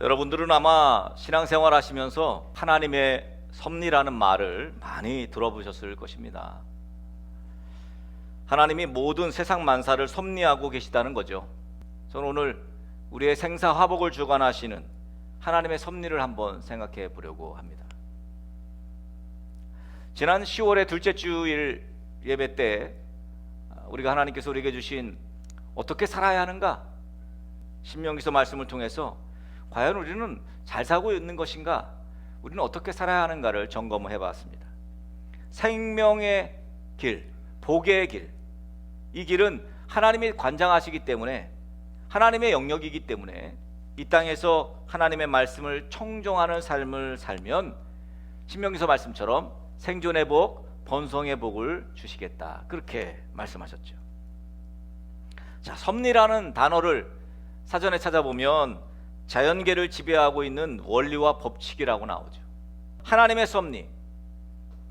여러분들은 아마 신앙생활 하시면서 하나님의 섭리라는 말을 많이 들어보셨을 것입니다. 하나님이 모든 세상 만사를 섭리하고 계시다는 거죠. 저는 오늘 우리의 생사화복을 주관하시는 하나님의 섭리를 한번 생각해 보려고 합니다. 지난 10월의 둘째 주일 예배 때 우리가 하나님께서 우리에게 주신 어떻게 살아야 하는가, 신명기서 말씀을 통해서 과연 우리는 잘 살고 있는 것인가, 우리는 어떻게 살아야 하는가를 점검해 봤습니다. 생명의 길, 복의 길, 이 길은 하나님이 관장하시기 때문에, 하나님의 영역이기 때문에 이 땅에서 하나님의 말씀을 청종하는 삶을 살면 신명기서 말씀처럼 생존의 복, 번성의 복을 주시겠다, 그렇게 말씀하셨죠. 자, 섭리라는 단어를 사전에 찾아보면 자연계를 지배하고 있는 원리와 법칙이라고 나오죠. 하나님의 섭리,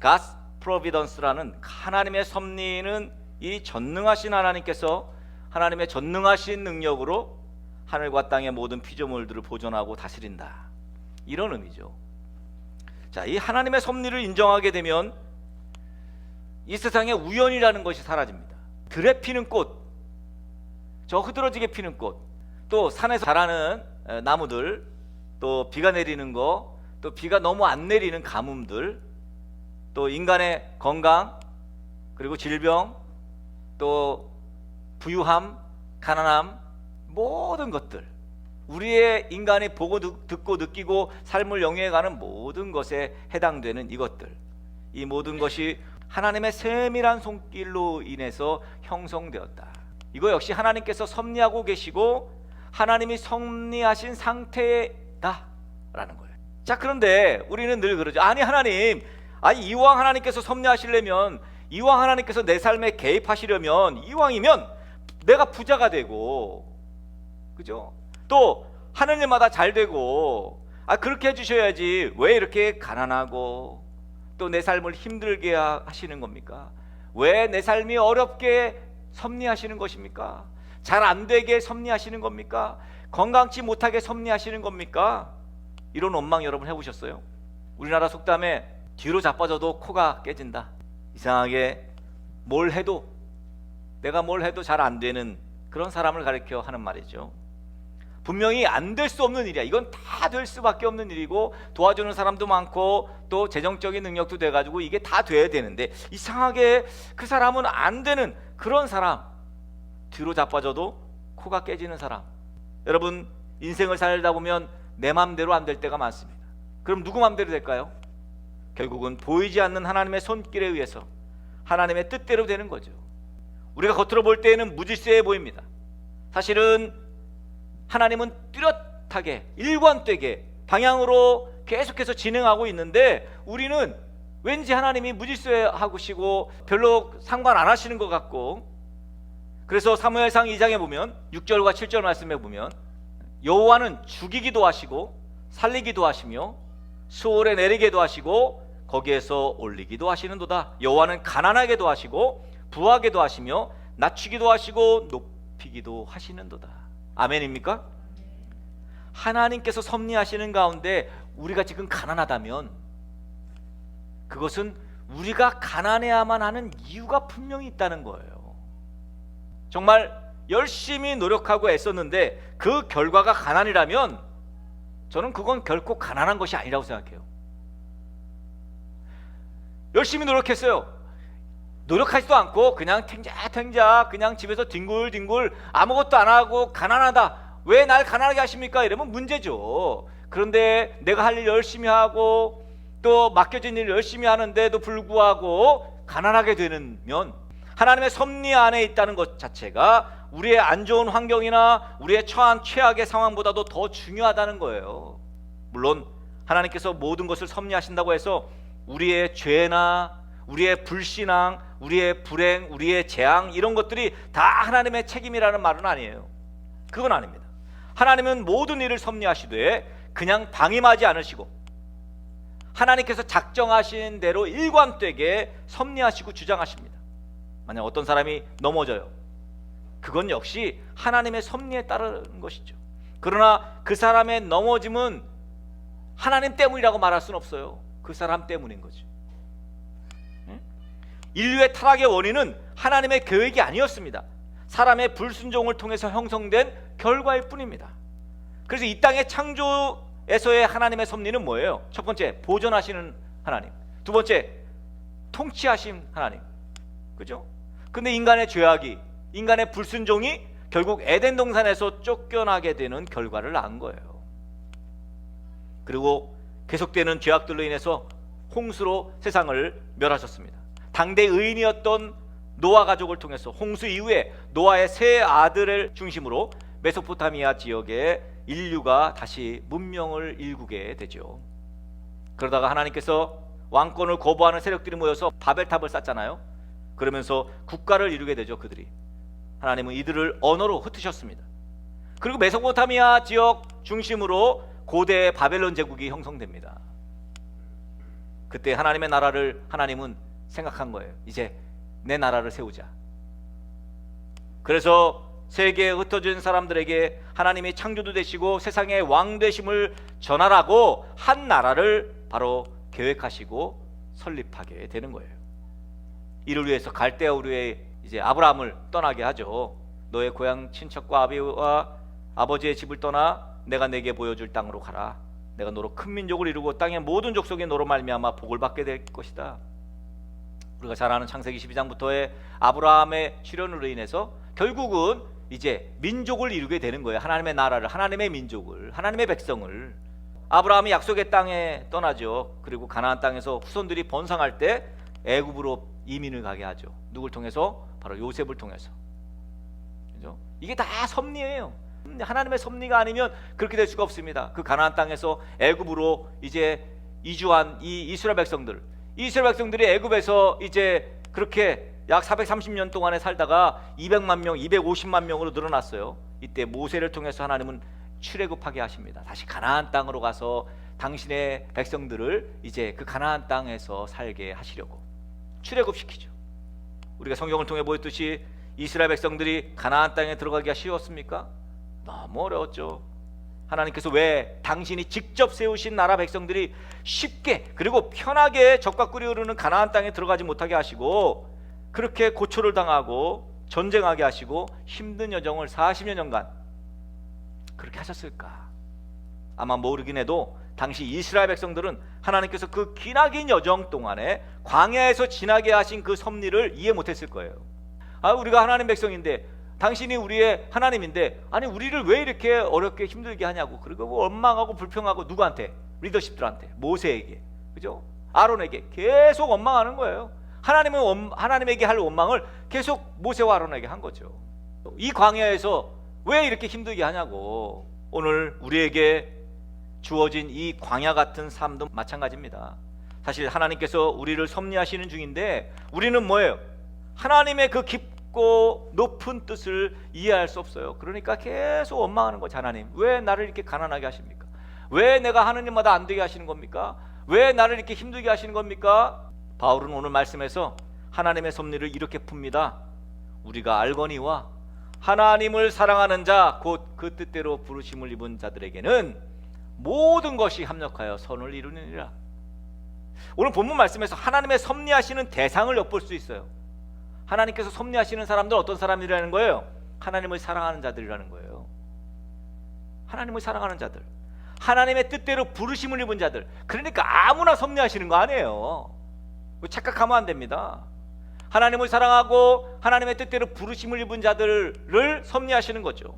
God's Providence라는 하나님의 섭리는 이 전능하신 하나님께서 하나님의 전능하신 능력으로 하늘과 땅의 모든 피조물들을 보존하고 다스린다, 이런 의미죠. 자, 이 하나님의 섭리를 인정하게 되면 이 세상에 우연이라는 것이 사라집니다. 들에 피는 꽃, 저 흐드러지게 피는 꽃, 또 산에서 자라는 나무들, 또 비가 내리는 거, 또 비가 너무 안 내리는 가뭄들, 또 인간의 건강, 그리고 질병, 또 부유함, 가난함, 모든 것들, 우리의 인간이 보고 듣고 느끼고 삶을 영위해가는 모든 것에 해당되는 이것들, 이 모든 것이 하나님의 세밀한 손길로 인해서 형성되었다. 이거 역시 하나님께서 섭리하고 계시고 하나님이 섭리하신 상태다 라는 거예요. 자, 그런데 우리는 늘 그러죠. 아니 하나님, 이왕 하나님께서 섭리하시려면, 이왕 하나님께서 내 삶에 개입하시려면, 이왕이면 내가 부자가 되고, 그죠? 또 하는 일마다 잘 되고, 그렇게 해주셔야지 왜 이렇게 가난하고 또 내 삶을 힘들게 하시는 겁니까? 왜 내 삶이 어렵게 섭리하시는 것입니까? 잘 안 되게 섭리하시는 겁니까? 건강치 못하게 섭리하시는 겁니까? 이런 원망 여러분 해보셨어요? 우리나라 속담에 뒤로 자빠져도 코가 깨진다. 이상하게 뭘 해도, 내가 뭘 해도 잘 안 되는 그런 사람을 가리켜 하는 말이죠. 분명히 안 될 수 없는 일이야. 이건 다 될 수밖에 없는 일이고 도와주는 사람도 많고 또 재정적인 능력도 돼가지고 이게 다 돼야 되는데 이상하게 그 사람은 안 되는 그런 사람, 뒤로 자빠져도 코가 깨지는 사람. 여러분, 인생을 살다 보면 내 맘대로 안 될 때가 많습니다. 그럼 누구 맘대로 될까요? 결국은 보이지 않는 하나님의 손길에 의해서 하나님의 뜻대로 되는 거죠. 우리가 겉으로 볼 때에는 무질서해 보입니다. 사실은 하나님은 뚜렷하게 일관되게 방향으로 계속해서 진행하고 있는데 우리는 왠지 하나님이 무질서하고 시고 별로 상관 안 하시는 것 같고, 그래서 사무엘상 2장에 보면 6절과 7절 말씀에 보면 여호와는 죽이기도 하시고 살리기도 하시며 수월에 내리게도 하시고 거기에서 올리기도 하시는도다. 여호와는 가난하게도 하시고 부하게도 하시며 낮추기도 하시고 높이기도 하시는도다. 아멘입니까? 하나님께서 섭리하시는 가운데 우리가 지금 가난하다면 그것은 우리가 가난해야만 하는 이유가 분명히 있다는 거예요. 정말 열심히 노력하고 애썼는데 그 결과가 가난이라면 저는 그건 결코 가난한 것이 아니라고 생각해요. 열심히 노력했어요. 노력하지도 않고 그냥 탱자탱자 그냥 집에서 뒹굴뒹굴 아무것도 안 하고 가난하다, 왜 날 가난하게 하십니까? 이러면 문제죠. 그런데 내가 할 일 열심히 하고 또 맡겨진 일 열심히 하는데도 불구하고 가난하게 되면 하나님의 섭리 안에 있다는 것 자체가 우리의 안 좋은 환경이나 우리의 처한 최악의 상황보다도 더 중요하다는 거예요. 물론 하나님께서 모든 것을 섭리하신다고 해서 우리의 죄나 우리의 불신앙, 우리의 불행, 우리의 재앙, 이런 것들이 다 하나님의 책임이라는 말은 아니에요. 그건 아닙니다. 하나님은 모든 일을 섭리하시되 그냥 방임하지 않으시고 하나님께서 작정하신 대로 일관되게 섭리하시고 주장하십니다. 만약 어떤 사람이 넘어져요, 그건 역시 하나님의 섭리에 따르는 것이죠. 그러나 그 사람의 넘어짐은 하나님 때문이라고 말할 수는 없어요. 그 사람 때문인 거죠. 인류의 타락의 원인은 하나님의 계획이 아니었습니다. 사람의 불순종을 통해서 형성된 결과일 뿐입니다. 그래서 이 땅의 창조에서의 하나님의 섭리는 뭐예요? 첫 번째, 보존하시는 하나님. 두 번째, 통치하신 하나님. 그죠? 근데 인간의 죄악이, 인간의 불순종이 결국 에덴 동산에서 쫓겨나게 되는 결과를 낳은 거예요. 그리고 계속되는 죄악들로 인해서 홍수로 세상을 멸하셨습니다. 당대 의인이었던 노아 가족을 통해서 홍수 이후에 노아의 세 아들을 중심으로 메소포타미아 지역에 인류가 다시 문명을 일구게 되죠. 그러다가 하나님께서 왕권을 거부하는 세력들이 모여서 바벨탑을 쌓잖아요. 그러면서 국가를 이루게 되죠. 그들이. 하나님은 이들을 언어로 흩으셨습니다. 그리고 메소포타미아 지역 중심으로 고대 바벨론 제국이 형성됩니다. 그때 하나님의 나라를 하나님은 생각한 거예요. 이제 내 나라를 세우자. 그래서 세계에 흩어진 사람들에게 하나님이 창조도 되시고 세상의 왕 되심을 전하라고 한 나라를 바로 계획하시고 설립하게 되는 거예요. 이를 위해서 갈대아 우르의 이제 아브라함을 떠나게 하죠. 너의 고향 친척과 아비와 아버지의 집을 떠나 내가 내게 보여줄 땅으로 가라. 내가 너로 큰 민족을 이루고 땅의 모든 족속이 너로 말미암아 복을 받게 될 것이다. 우리가 잘 아는 창세기 12장부터의 아브라함의 출현으로 인해서 결국은 이제 민족을 이루게 되는 거예요. 하나님의 나라를, 하나님의 민족을, 하나님의 백성을. 아브라함이 약속의 땅에 떠나죠. 그리고 가나안 땅에서 후손들이 번성할 때 애굽으로 이민을 가게 하죠. 누굴 통해서? 바로 요셉을 통해서. 그죠? 이게 다 섭리예요. 하나님의 섭리가 아니면 그렇게 될 수가 없습니다. 그 가나안 땅에서 애굽으로 이제 이주한 이 이스라엘 백성들이 애굽에서 이제 그렇게 약 430년 동안에 살다가 200만 명, 250만 명으로 늘어났어요. 이때 모세를 통해서 하나님은 출애굽하게 하십니다. 다시 가나안 땅으로 가서 당신의 백성들을 이제 그 가나안 땅에서 살게 하시려고 출애굽시키죠. 우리가 성경을 통해 보였듯이 이스라엘 백성들이 가나안 땅에 들어가기가 쉬웠습니까? 너무 어려웠죠. 하나님께서 왜 당신이 직접 세우신 나라 백성들이 쉽게 그리고 편하게 적과 꿀이 흐르는 가나안 땅에 들어가지 못하게 하시고 그렇게 고초를 당하고 전쟁하게 하시고 힘든 여정을 40여 년간 그렇게 하셨을까? 아마 모르긴 해도 당시 이스라엘 백성들은 하나님께서 그 기나긴 여정 동안에 광야에서 지나게 하신 그 섭리를 이해 못했을 거예요. 우리가 하나님 백성인데 당신이 우리의 하나님인데 아니 우리를 왜 이렇게 어렵게 힘들게 하냐고. 그리고 원망하고 불평하고 누구한테? 리더십들한테, 모세에게, 그죠? 아론에게 계속 원망하는 거예요. 하나님은 하나님에게 할 원망을 계속 모세와 아론에게 한 거죠. 이 광야에서 왜 이렇게 힘들게 하냐고. 오늘 우리에게 주어진 이 광야 같은 삶도 마찬가지입니다. 사실 하나님께서 우리를 섭리하시는 중인데 우리는 뭐예요? 하나님의 그 깊고 높은 뜻을 이해할 수 없어요. 그러니까 계속 원망하는 거죠. 하나님 왜 나를 이렇게 가난하게 하십니까? 왜 내가 하는 일마다 안 되게 하시는 겁니까? 왜 나를 이렇게 힘들게 하시는 겁니까? 바울은 오늘 말씀에서 하나님의 섭리를 이렇게 풉니다. 우리가 알거니와 하나님을 사랑하는 자 곧 그 뜻대로 부르심을 입은 자들에게는 모든 것이 합력하여 선을 이루느니라. 오늘 본문 말씀에서 하나님의 섭리하시는 대상을 엿볼 수 있어요. 하나님께서 섭리하시는 사람들 어떤 사람이라는 거예요? 하나님을 사랑하는 자들이라는 거예요. 하나님을 사랑하는 자들, 하나님의 뜻대로 부르심을 입은 자들. 그러니까 아무나 섭리하시는 거 아니에요. 착각하면 안 됩니다. 하나님을 사랑하고 하나님의 뜻대로 부르심을 입은 자들을 섭리하시는 거죠.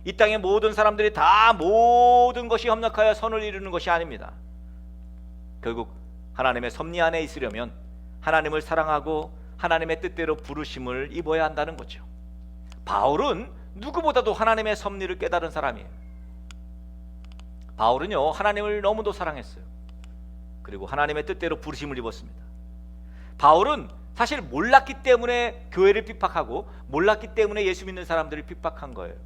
이 땅의 모든 사람들이 다 모든 것이 협력하여 선을 이루는 것이 아닙니다. 결국 하나님의 섭리 안에 있으려면 하나님을 사랑하고 하나님의 뜻대로 부르심을 입어야 한다는 거죠. 바울은 누구보다도 하나님의 섭리를 깨달은 사람이에요. 바울은요 하나님을 너무도 사랑했어요. 그리고 하나님의 뜻대로 부르심을 입었습니다. 바울은 사실 몰랐기 때문에 교회를 핍박하고 몰랐기 때문에 예수 믿는 사람들을 핍박한 거예요.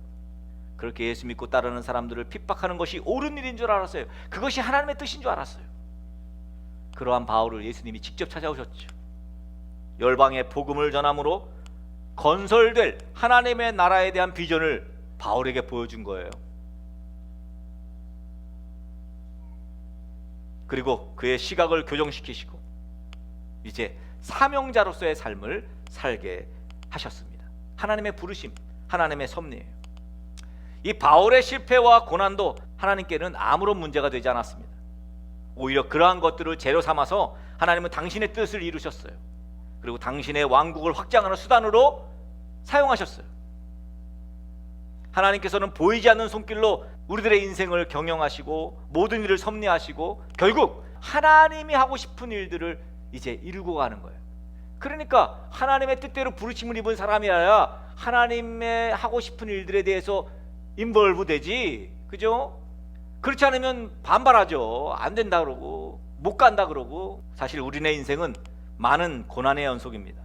그렇게 예수 믿고 따르는 사람들을 핍박하는 것이 옳은 일인 줄 알았어요. 그것이 하나님의 뜻인 줄 알았어요. 그러한 바울을 예수님이 직접 찾아오셨죠. 열방의 복음을 전함으로 건설될 하나님의 나라에 대한 비전을 바울에게 보여준 거예요. 그리고 그의 시각을 교정시키시고 이제 사명자로서의 삶을 살게 하셨습니다. 하나님의 부르심, 하나님의 섭리예요. 이 바울의 실패와 고난도 하나님께는 아무런 문제가 되지 않았습니다. 오히려 그러한 것들을 재료 삼아서 하나님은 당신의 뜻을 이루셨어요. 그리고 당신의 왕국을 확장하는 수단으로 사용하셨어요. 하나님께서는 보이지 않는 손길로 우리들의 인생을 경영하시고 모든 일을 섭리하시고 결국 하나님이 하고 싶은 일들을 이제 이루고 가는 거예요. 그러니까 하나님의 뜻대로 부르심을 입은 사람이어야 하나님의 하고 싶은 일들에 대해서 인벌브 되지, 그죠? 그렇지 않으면 반발하죠. 안 된다 그러고 못 간다 그러고. 사실 우리네 인생은 많은 고난의 연속입니다.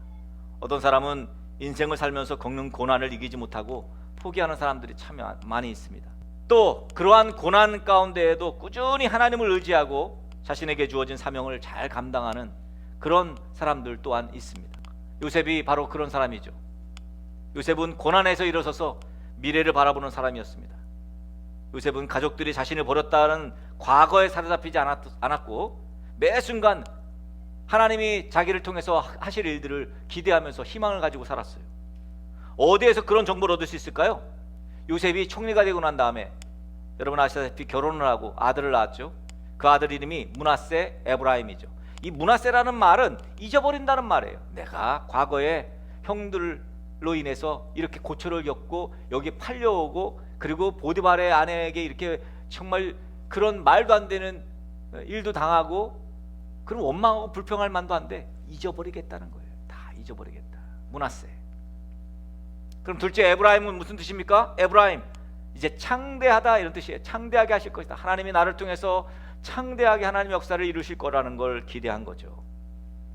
어떤 사람은 인생을 살면서 겪는 고난을 이기지 못하고 포기하는 사람들이 참 많이 있습니다. 또 그러한 고난 가운데에도 꾸준히 하나님을 의지하고 자신에게 주어진 사명을 잘 감당하는 그런 사람들 또한 있습니다. 요셉이 바로 그런 사람이죠. 요셉은 고난에서 일어서서 미래를 바라보는 사람이었습니다. 요셉은 가족들이 자신을 버렸다는 과거에 사로잡히지 않았고 매 순간 하나님이 자기를 통해서 하실 일들을 기대하면서 희망을 가지고 살았어요. 어디에서 그런 정보를 얻을 수 있을까요? 요셉이 총리가 되고 난 다음에 여러분 아시다시피 결혼을 하고 아들을 낳았죠. 그 아들 이름이 므낫세 에브라임이죠. 이 므낫세라는 말은 잊어버린다는 말이에요. 내가 과거에 형들로 인해서 이렇게 고초를 겪고 여기 팔려오고 그리고 보디발의 아내에게 이렇게 정말 그런 말도 안 되는 일도 당하고 그럼 원망하고 불평할 만도 한데 잊어버리겠다는 거예요. 다 잊어버리겠다. 므낫세. 그럼 둘째 에브라임은 무슨 뜻입니까? 에브라임, 이제 창대하다 이런 뜻이에요. 창대하게 하실 것이다. 하나님이 나를 통해서 창대하게 하나님의 역사를 이루실 거라는 걸 기대한 거죠.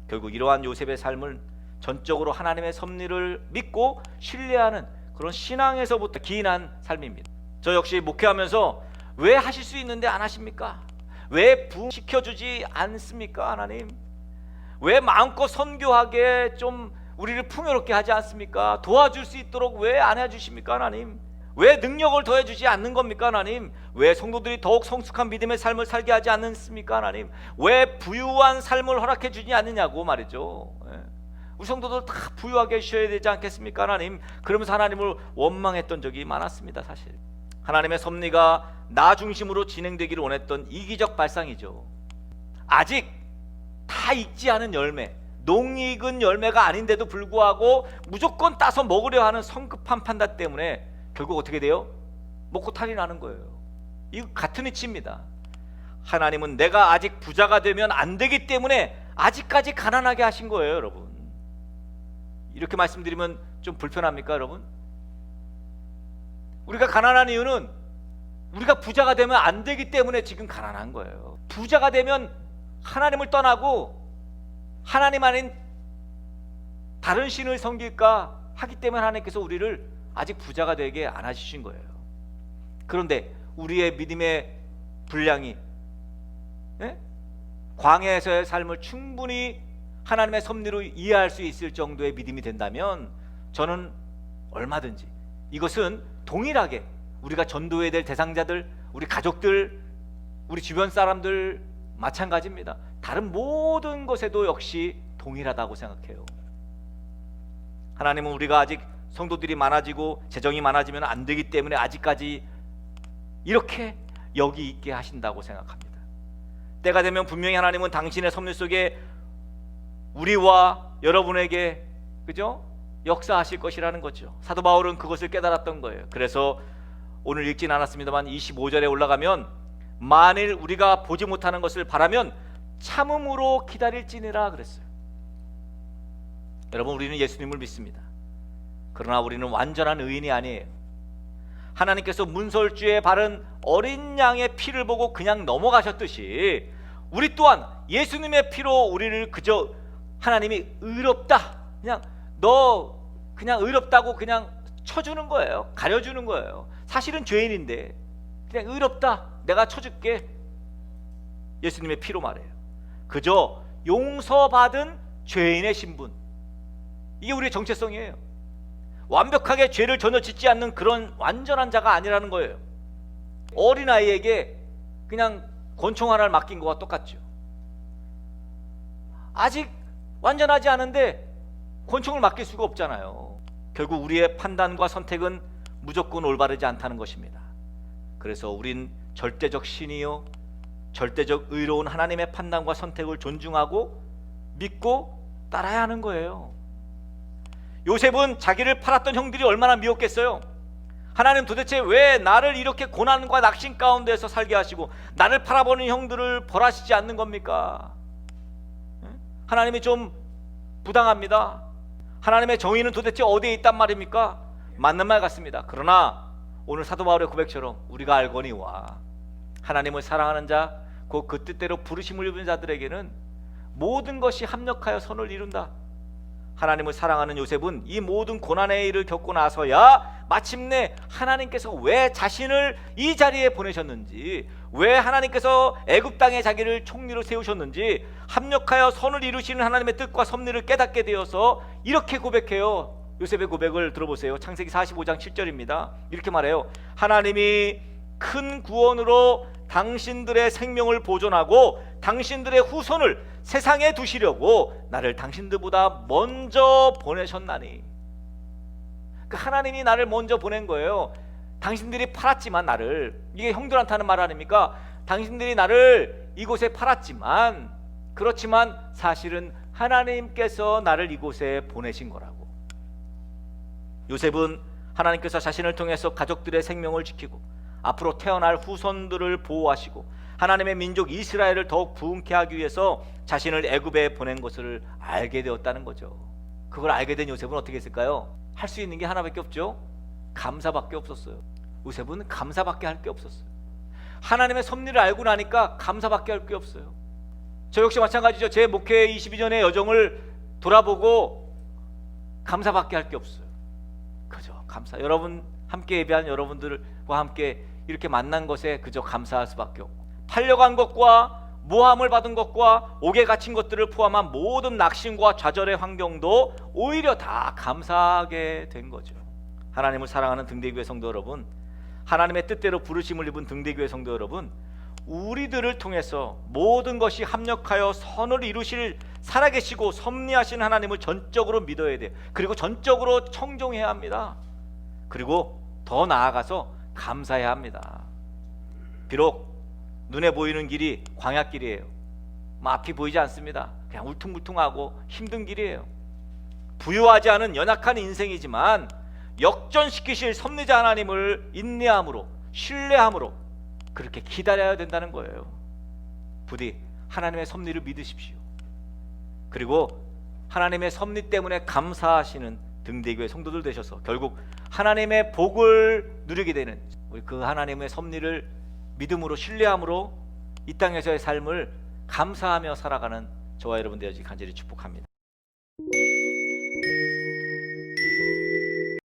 결국 이러한 요셉의 삶은 전적으로 하나님의 섭리를 믿고 신뢰하는 그런 신앙에서부터 기인한 삶입니다. 저 역시 목회하면서 왜 하실 수 있는데 안 하십니까? 왜 부흥시켜주지 않습니까? 하나님 왜 마음껏 선교하게 좀 우리를 풍요롭게 하지 않습니까? 도와줄 수 있도록 왜 안 해주십니까? 하나님 왜 능력을 더해주지 않는 겁니까? 하나님 왜 성도들이 더욱 성숙한 믿음의 삶을 살게 하지 않습니까? 하나님 왜 부유한 삶을 허락해 주지 않느냐고 말이죠. 우리 성도들 다 부유하게 해주셔야 되지 않겠습니까? 하나님 그러면서 하나님을 원망했던 적이 많았습니다. 사실 하나님의 섭리가 나 중심으로 진행되기를 원했던 이기적 발상이죠. 아직 다 익지 않은 열매, 농익은 열매가 아닌데도 불구하고 무조건 따서 먹으려 하는 성급한 판단 때문에 결국 어떻게 돼요? 먹고 탈이 나는 거예요. 이거 같은 이치입니다. 하나님은 내가 아직 부자가 되면 안 되기 때문에 아직까지 가난하게 하신 거예요, 여러분. 이렇게 말씀드리면 좀 불편합니까, 여러분? 우리가 가난한 이유는 우리가 부자가 되면 안 되기 때문에 지금 가난한 거예요. 부자가 되면 하나님을 떠나고 하나님 아닌 다른 신을 섬길까 하기 때문에 하나님께서 우리를 아직 부자가 되게 안 하시신 거예요. 그런데 우리의 믿음의 분량이 광야에서의 삶을 충분히 하나님의 섭리로 이해할 수 있을 정도의 믿음이 된다면 저는 얼마든지 이것은 동일하게 우리가 전도해야 될 대상자들, 우리 가족들, 우리 주변 사람들 마찬가지입니다. 다른 모든 것에도 역시 동일하다고 생각해요. 하나님은 우리가 아직 성도들이 많아지고 재정이 많아지면 안 되기 때문에 아직까지 이렇게 여기 있게 하신다고 생각합니다. 때가 되면 분명히 하나님은 당신의 섭리 속에 우리와 여러분에게 그죠? 역사하실 것이라는 거죠. 사도 바울은 그것을 깨달았던 거예요. 그래서 오늘 읽진 않았습니다만 25절에 올라가면 만일 우리가 보지 못하는 것을 바라면 참음으로 기다릴지니라 그랬어요. 여러분 우리는 예수님을 믿습니다. 그러나 우리는 완전한 의인이 아니에요. 하나님께서 문설주에 바른 어린 양의 피를 보고 그냥 넘어가셨듯이 우리 또한 예수님의 피로 우리를 그저 하나님이 의롭다 그냥 너 그냥 의롭다고 그냥 쳐주는 거예요. 가려주는 거예요. 사실은 죄인인데 그냥 의롭다 내가 쳐줄게. 예수님의 피로 말해요. 그저 용서받은 죄인의 신분, 이게 우리의 정체성이에요. 완벽하게 죄를 전혀 짓지 않는 그런 완전한 자가 아니라는 거예요. 어린아이에게 그냥 권총 하나를 맡긴 것과 똑같죠. 아직 완전하지 않은데 권총을 맡길 수가 없잖아요. 결국 우리의 판단과 선택은 무조건 올바르지 않다는 것입니다. 그래서 우린 절대적 신이요 절대적 의로운 하나님의 판단과 선택을 존중하고 믿고 따라야 하는 거예요. 요셉은 자기를 팔았던 형들이 얼마나 미웠겠어요. 하나님 도대체 왜 나를 이렇게 고난과 낙심 가운데서 살게 하시고 나를 팔아버린 형들을 벌하시지 않는 겁니까? 하나님이 좀 부당합니다. 하나님의 정의는 도대체 어디에 있단 말입니까? 맞는 말 같습니다. 그러나 오늘 사도 바울의 고백처럼 우리가 알거니와 하나님을 사랑하는 자 곧 그 뜻대로 부르심을 입은 자들에게는 모든 것이 합력하여 선을 이룬다. 하나님을 사랑하는 요셉은 이 모든 고난의 일을 겪고 나서야 마침내 하나님께서 왜 자신을 이 자리에 보내셨는지, 왜 하나님께서 애굽 땅에 자기를 총리로 세우셨는지 합력하여 선을 이루시는 하나님의 뜻과 섭리를 깨닫게 되어서 이렇게 고백해요. 요셉의 고백을 들어보세요. 창세기 45장 7절입니다. 이렇게 말해요. 하나님이 큰 구원으로 당신들의 생명을 보존하고 당신들의 후손을 세상에 두시려고 나를 당신들보다 먼저 보내셨나니. 하나님이 나를 먼저 보낸 거예요. 당신들이 팔았지만 나를, 이게 형들한테 하는 말 아닙니까? 당신들이 나를 이곳에 팔았지만, 그렇지만 사실은 하나님께서 나를 이곳에 보내신 거라고. 요셉은 하나님께서 자신을 통해서 가족들의 생명을 지키고 앞으로 태어날 후손들을 보호하시고 하나님의 민족 이스라엘을 더욱 부흥케 하기 위해서 자신을 애굽에 보낸 것을 알게 되었다는 거죠. 그걸 알게 된 요셉은 어떻게 했을까요? 할 수 있는 게 하나밖에 없죠. 감사밖에 없었어요. 요셉은 감사밖에 할 게 없었어요. 하나님의 섭리를 알고 나니까 감사밖에 할 게 없어요. 저 역시 마찬가지죠. 제 목회 22년의 여정을 돌아보고 감사밖에 할 게 없어요. 그죠, 감사. 여러분 함께 예배한 여러분들과 함께 이렇게 만난 것에 그저 감사할 수밖에 없고, 팔려간 것과 모함을 받은 것과 옥에 갇힌 것들을 포함한 모든 낙심과 좌절의 환경도 오히려 다 감사하게 된 거죠. 하나님을 사랑하는 등대교회 성도 여러분, 하나님의 뜻대로 부르심을 입은 등대교회 성도 여러분, 우리들을 통해서 모든 것이 합력하여 선을 이루실 살아계시고 섭리하신 하나님을 전적으로 믿어야 돼요. 그리고 전적으로 청종해야 합니다. 그리고 더 나아가서 감사해야 합니다. 비록 눈에 보이는 길이 광야길이에요. 앞이 보이지 않습니다. 그냥 울퉁불퉁하고 힘든 길이에요. 부유하지 않은 연약한 인생이지만 역전시키실 섭리자 하나님을 인내함으로, 신뢰함으로 그렇게 기다려야 된다는 거예요. 부디 하나님의 섭리를 믿으십시오. 그리고 하나님의 섭리 때문에 감사하시는 등대교회 성도들 되셔서 결국 하나님의 복을 누리게 되는, 우리 그 하나님의 섭리를 믿음으로 신뢰함으로 이 땅에서의 삶을 감사하며 살아가는 저와 여러분 되어지기 간절히 축복합니다.